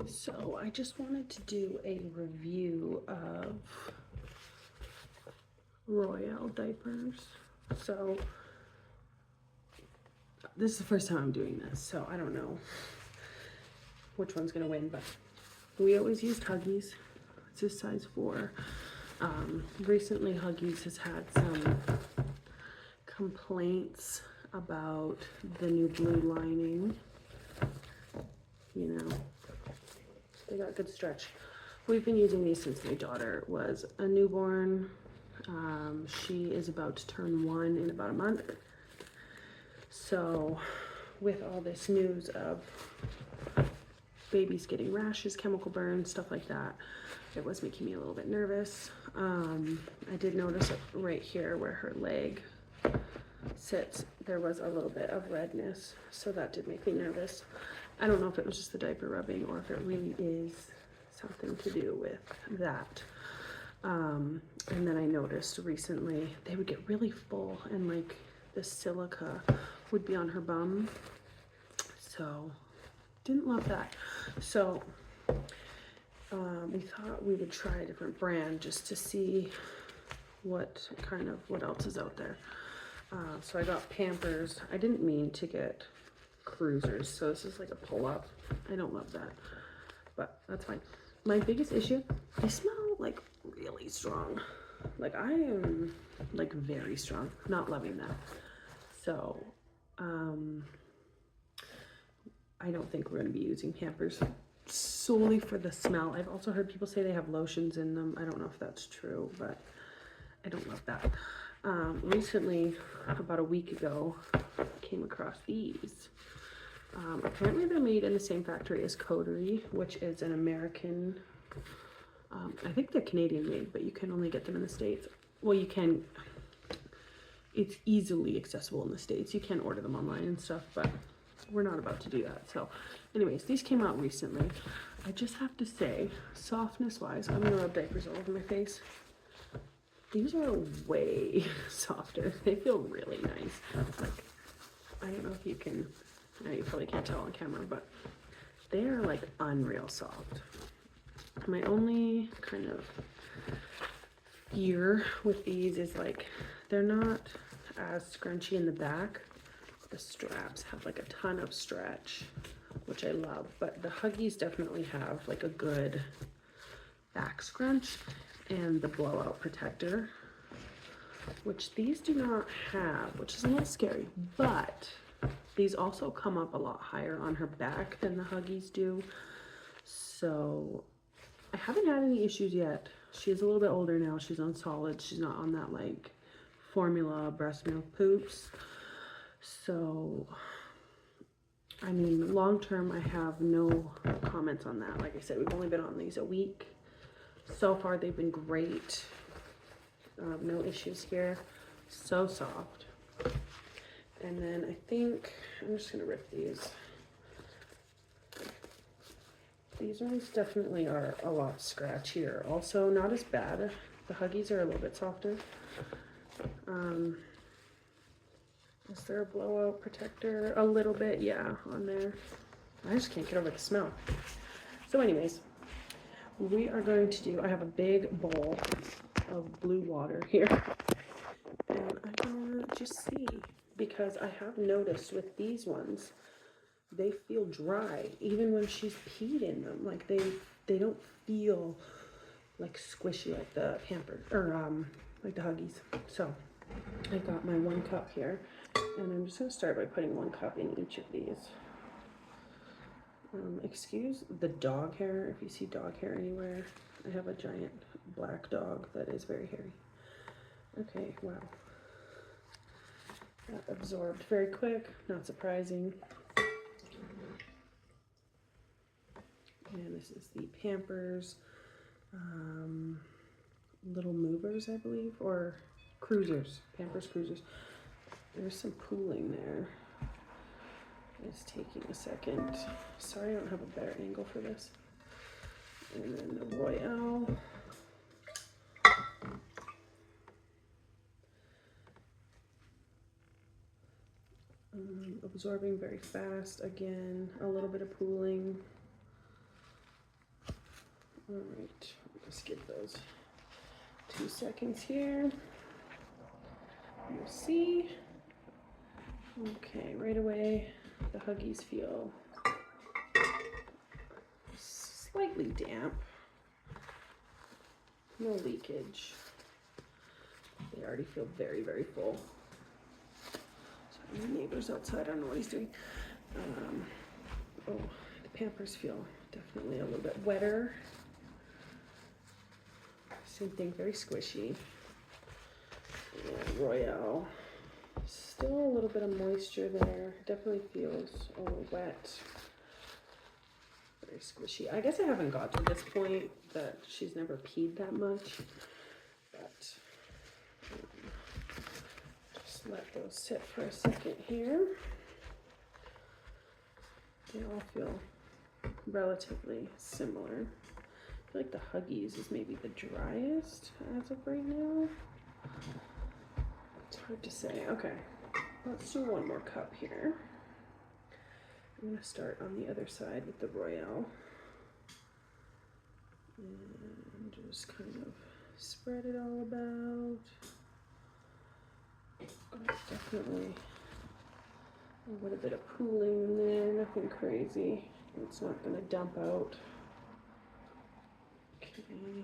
So I just wanted to do a review of Royale diapers. So this is the first time I'm doing this, so I don't know which one's gonna win, but we always used Huggies. It's a size 4. Recently Huggies has had some complaints about the new blue lining. You know, they got good stretch. We've been using these since my daughter was a newborn. She is about to turn 1 in about a month. So with all this news of babies getting rashes, chemical burns, stuff like that, it was making me a little bit nervous. I did notice right here where her leg sits, there was a little bit of redness, so that did make me nervous. I don't know if it was just the diaper rubbing or if it really is something to do with that. And then I noticed recently they would get really full and like the silica would be on her bum, so didn't love that. So we thought we would try a different brand just to see what else is out there. So I got Pampers. I didn't mean to get Cruisers, so this is like a pull-up. I don't love that, but that's fine. My biggest issue, they smell like really strong. Like I am like very strong, not loving that. So I don't think we're going to be using Pampers solely for the smell. I've also heard people say they have lotions in them. I don't know if that's true, but I don't love that. Recently, about a week ago, I came across these. Apparently they're made in the same factory as Coterie, which is an American, I think they're Canadian made, but you can only get them in the States. Well, you can, it's easily accessible in the States. You can order them online and stuff, but we're not about to do that. So anyways, these came out recently. I just have to say, softness wise, I'm gonna rub diapers all over my face. These are way softer. They feel really nice. Like, I don't know if you can, you probably can't tell on camera, but they're like unreal soft. My only kind of fear with these is like, they're not as scrunchy in the back. The straps have like a ton of stretch, which I love, but the Huggies definitely have like a good back scrunch and the blowout protector, which these do not have, which is a little scary, but these also come up a lot higher on her back than the Huggies do. So I haven't had any issues yet. She's a little bit older now. She's on solids. She's not on that like formula breast milk poops. So, I mean, long term, I have no comments on that. Like I said, we've only been on these a week. So far, they've been great. No issues here. So soft. And then I think I'm just gonna rip these. These ones definitely are a lot scratchier. Also, not as bad. The Huggies are a little bit softer. Is there a blowout protector? A little bit, yeah, on there. I just can't get over the smell. So anyways, we are going to do, I have a big bowl of blue water here. And I'm gonna just see, because I have noticed with these ones, they feel dry, even when she's peed in them. Like they don't feel like squishy like the Pampers, or like the Huggies. So I got my 1 cup here. And I'm just going to start by putting 1 cup in each of these. Excuse the dog hair, if you see dog hair anywhere. I have a giant black dog that is very hairy. Okay, wow. That absorbed very quick, not surprising. And this is the Pampers Little Movers, I believe, or Cruisers, Pampers Cruisers. There's some pooling there. It's taking a second. Sorry, I don't have a better angle for this. And then the Royale. Absorbing very fast. Again, a little bit of pooling. All right, just give those 2 seconds here. You'll see. Okay, right away, the Huggies feel slightly damp. No leakage. They already feel very, very full. Sorry, my neighbor's outside. I don't know what he's doing. Oh, the Pampers feel definitely a little bit wetter. Same thing, very squishy. And Royale, still a little bit of moisture there. Definitely feels a little wet. Very squishy. I guess I haven't got to this point that she's never peed that much, but just let those sit for a second here. They all feel relatively similar. I feel like the Huggies is maybe the driest as of right now. It's hard to say. Okay, let's do one more cup here. I'm going to start on the other side with the Royale. And just kind of spread it all about. Definitely a little bit of pooling in there, nothing crazy. It's not going to dump out. Okay.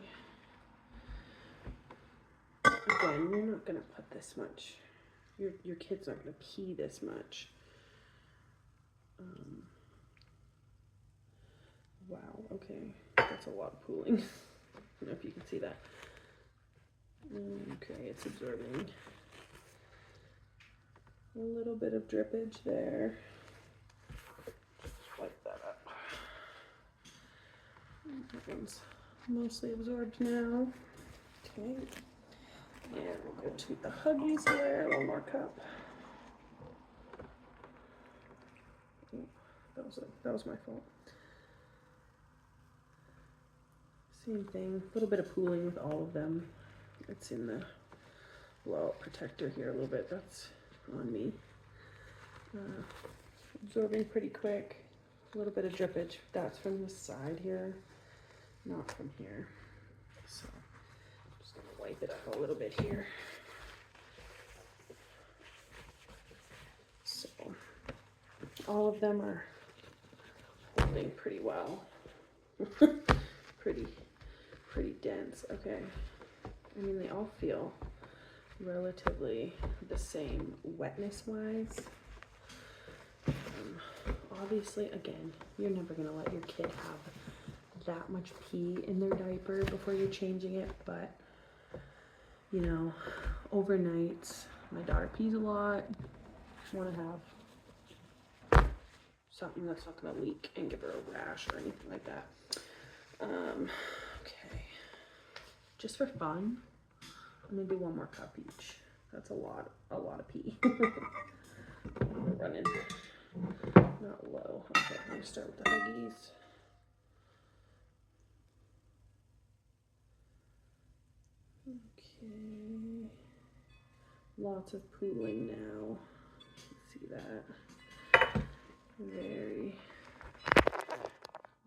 Again, you're not going to put this much. Your kid's not going to pee this much. Wow, okay. That's a lot of pooling. I don't know if you can see that. Okay, it's absorbing a little bit of drippage there. Just wipe that up. That one's mostly absorbed now. Okay. And we'll go to the Huggies there. One more cup. That was my fault. Same thing, a little bit of pooling with all of them. It's in the blowout protector here a little bit. That's on me. Absorbing pretty quick. A little bit of drippage. That's from the side here, not from here. So I'm just gonna wipe it up a little bit here. So all of them are holding pretty well. pretty dense. Okay, I mean, they all feel relatively the same wetness wise. Obviously, again, you're never gonna let your kid have that much pee in their diaper before you're changing it, but you know, overnights, my daughter pees a lot. I want to have something that's not gonna leak and give her a rash or anything like that. Okay, just for fun, I'm gonna do one more cup each. That's a lot of pee. I'm running not low. Okay, I'm gonna start with the Huggies. Okay, lots of pooling now. You can see that.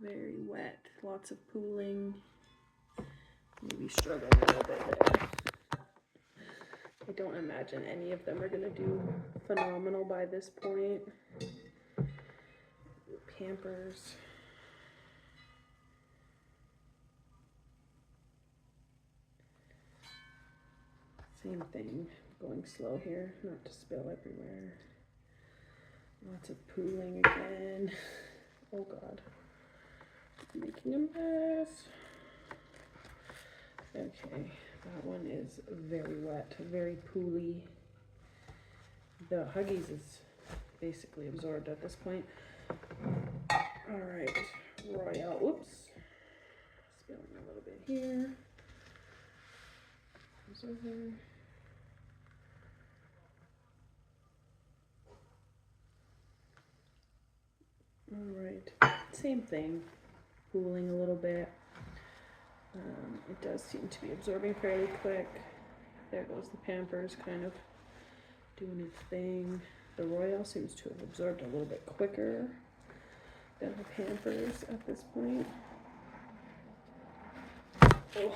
Very wet. Lots of pooling. Maybe struggling a little bit there. I don't imagine any of them are going to do phenomenal by this point. Pampers. Same thing. Going slow here, not to spill everywhere. Lots of pooling again. Oh God. Making a mess. Okay, that one is very wet, very pooly. The Huggies is basically absorbed at this point. All right, Royale. Oops, spilling a little bit here. Over. All right, same thing, pooling a little bit. It does seem to be absorbing fairly quick. There goes the Pampers kind of doing its thing. The Royale seems to have absorbed a little bit quicker than the Pampers at this point. Oh,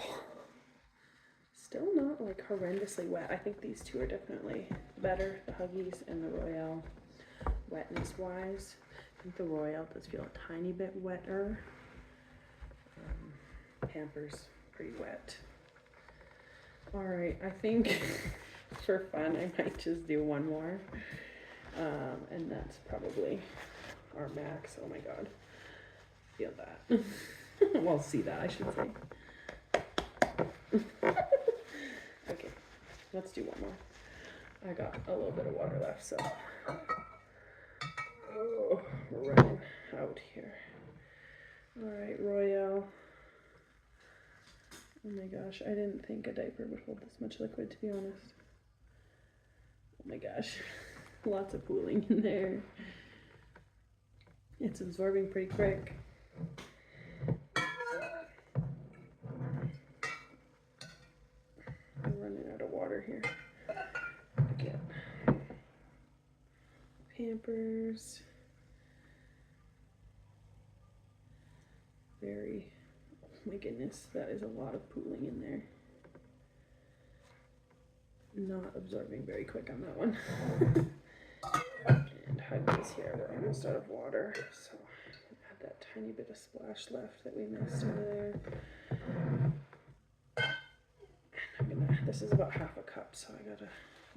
still not like horrendously wet. I think these two are definitely better, the Huggies and the Royale, wetness wise. I think the Royale does feel a tiny bit wetter. Pampers, pretty wet. All right, I think for fun, I might just do one more. And that's probably our max. Oh my God. Feel that. Well, see that, I should say. Okay, let's do one more. I got a little bit of water left, so. Oh, we're running out here. All right, Royale. Oh my gosh, I didn't think a diaper would hold this much liquid, to be honest. Oh my gosh, lots of pooling in there. It's absorbing pretty quick. I'm running out of water here. Again. Pampers. Very, oh my goodness, that is a lot of pooling in there. Not absorbing very quick on that one. And Huggies here, we're almost out of water, so add that tiny bit of splash left that we missed over there. This is about half a cup, so I gotta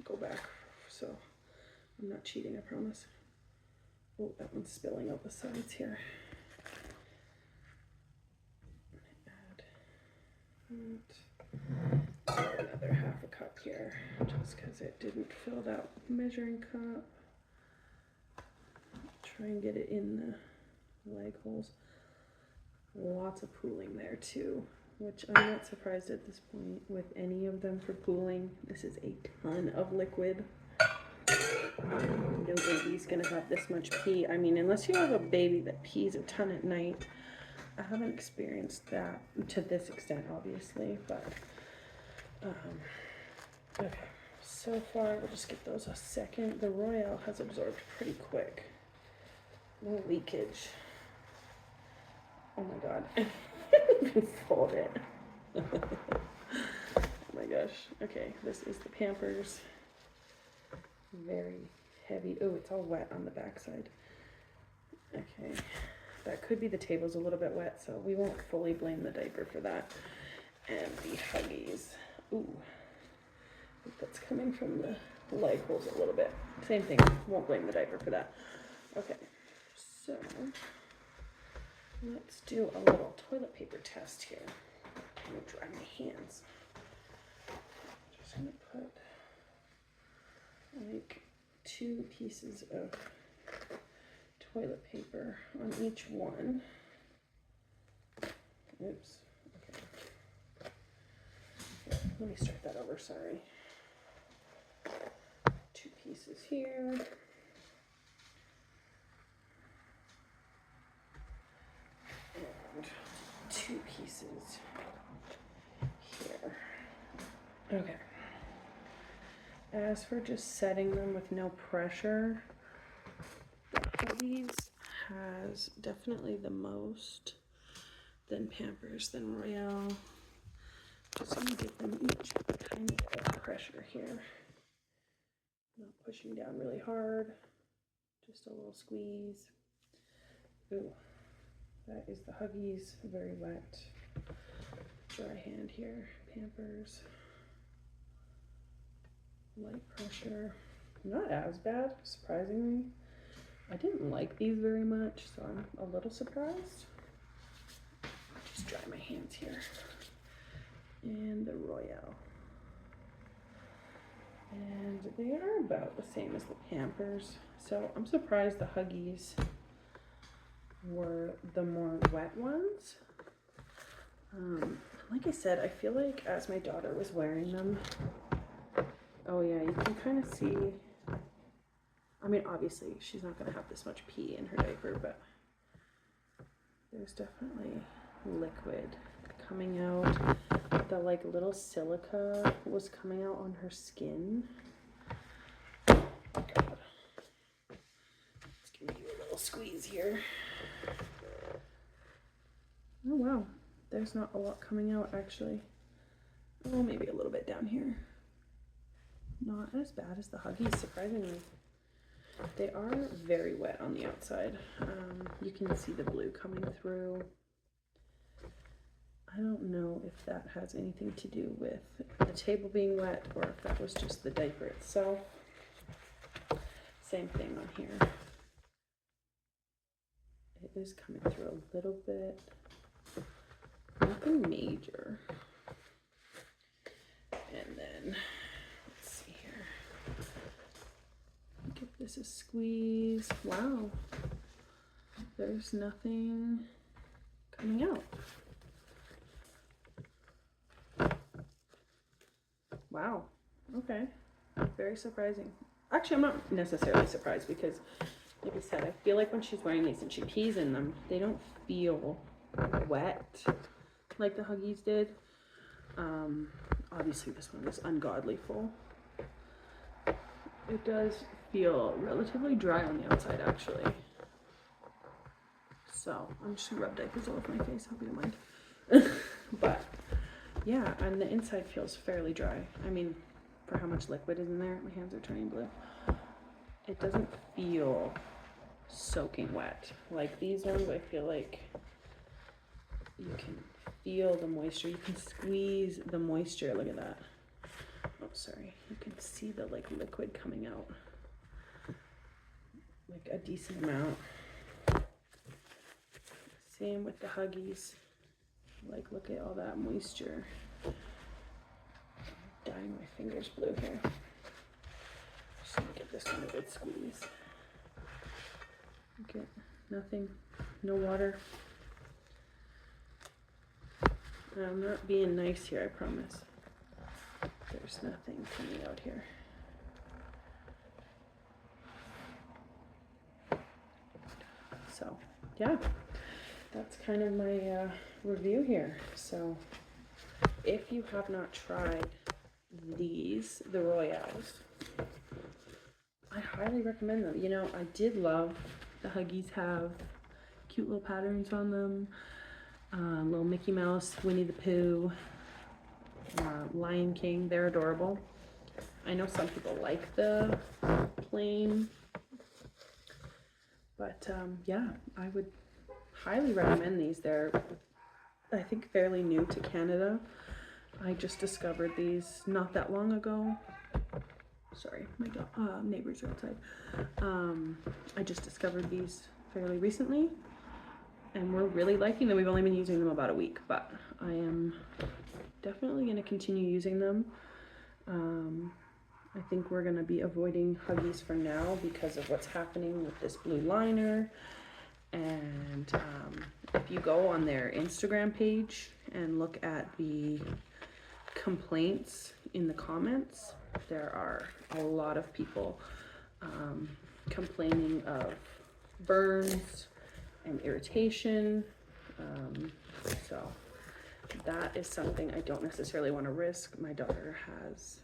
go back, so I'm not cheating, I promise. Oh, that one's spilling out the sides here. Add another half a cup here, just because it didn't fill that measuring cup. Try and get it in the leg holes. Lots of pooling there too, which I'm not surprised at this point with any of them for pooling. This is a ton of liquid. No baby's gonna have this much pee. I mean, unless you have a baby that pees a ton at night. I haven't experienced that to this extent, obviously, but okay. So far, we'll just give those a second. The Royale has absorbed pretty quick. No leakage. Oh my God. Fold it. Oh my gosh. Okay, this is the Pampers. Very heavy. Oh, it's all wet on the backside. Okay. That could be the table's a little bit wet, so we won't fully blame the diaper for that. And the Huggies. Ooh. I think that's coming from the leg holes a little bit. Same thing. Won't blame the diaper for that. Okay. So let's do a little toilet paper test here. I'm gonna dry my hands. Just gonna put like 2 pieces of toilet paper on each one. Oops. Okay. Let me start that over, sorry. 2 pieces here. And 2 pieces here. Okay. As for just setting them with no pressure, Huggies has definitely the most, then Pampers, then Royale. Just gonna give them each a tiny bit of pressure here. Not pushing down really hard, just a little squeeze. Ooh, that is the Huggies, very wet. Dry hand here, Pampers. Light pressure, not as bad, surprisingly. I didn't like these very much, so I'm a little surprised. Just dry my hands here. And the Royale. And they are about the same as the Pampers. So I'm surprised the Huggies were the more wet ones. Like I said, I feel like as my daughter was wearing them, oh yeah, you can kind of see, I mean, obviously she's not going to have this much pee in her diaper, but there's definitely liquid coming out. The like little silica was coming out on her skin. Oh God. Let's give you a little squeeze here. Oh wow, there's not a lot coming out actually. Oh, maybe a little bit down here. Not as bad as the Huggies, surprisingly. They are very wet on the outside. You can see the blue coming through. I don't know if that has anything to do with the table being wet or if that was just the diaper itself. Same thing on here. It is coming through a little bit. Nothing major. And then, let's see here. Give this a squeeze. Wow. There's nothing coming out. Wow. Okay. Very surprising. Actually, I'm not necessarily surprised because, like I said, I feel like when she's wearing these and she pees in them, they don't feel wet like the Huggies did. Obviously this one is ungodly full. It does feel relatively dry on the outside actually. So I'm just gonna rub diapers all over my face, hope you don't mind. But yeah, and the inside feels fairly dry. I mean, for how much liquid is in there, my hands are turning blue. It doesn't feel soaking wet. Like these ones, I feel like you can feel the moisture. You can squeeze the moisture. Look at that. Oh, sorry. You can see the like liquid coming out. Like a decent amount. Same with the Huggies. Like, look at all that moisture. I'm dyeing my fingers blue here. Just gonna give this one a good squeeze. Okay, nothing, no water. I'm not being nice here, I promise. There's nothing coming out here. So, yeah, that's kind of my review here. So, if you have not tried these, the Royales, I highly recommend them. You know, I did love the Huggies have cute little patterns on them. Little Mickey Mouse, Winnie the Pooh, Lion King, they're adorable. I know some people like the plain, but yeah, I would highly recommend these. They're, I think, fairly new to Canada. I just discovered these not that long ago. Sorry, my neighbors are outside. I just discovered these fairly recently, and we're really liking them. We've only been using them about a week, but I am definitely going to continue using them. I think we're going to be avoiding Huggies for now because of what's happening with this blue liner. And if you go on their Instagram page and look at the complaints in the comments, there are a lot of people complaining of burns and irritation. So that is something I don't necessarily want to risk. My daughter has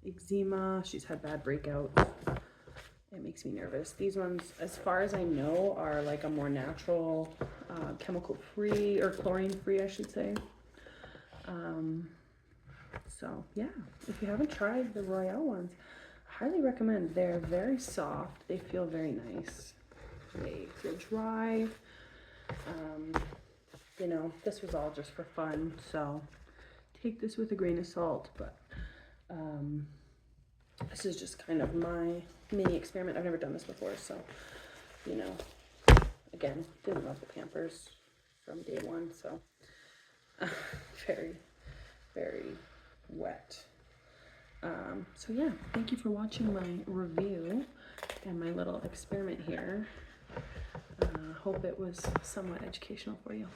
eczema. She's had bad breakouts. It makes me nervous. These ones, as far as I know, are like a more natural, chemical free, or chlorine free, I should say. So yeah, if you haven't tried the Royale ones, I highly recommend. They're very soft. They feel very nice. They feel dry. You know, this was all just for fun, so take this with a grain of salt, but this is just kind of my mini experiment. I've never done this before, so, you know, again, didn't love the Pampers from day one, so very, very wet. So yeah, thank you for watching my review and my little experiment here. Hope it was somewhat educational for you.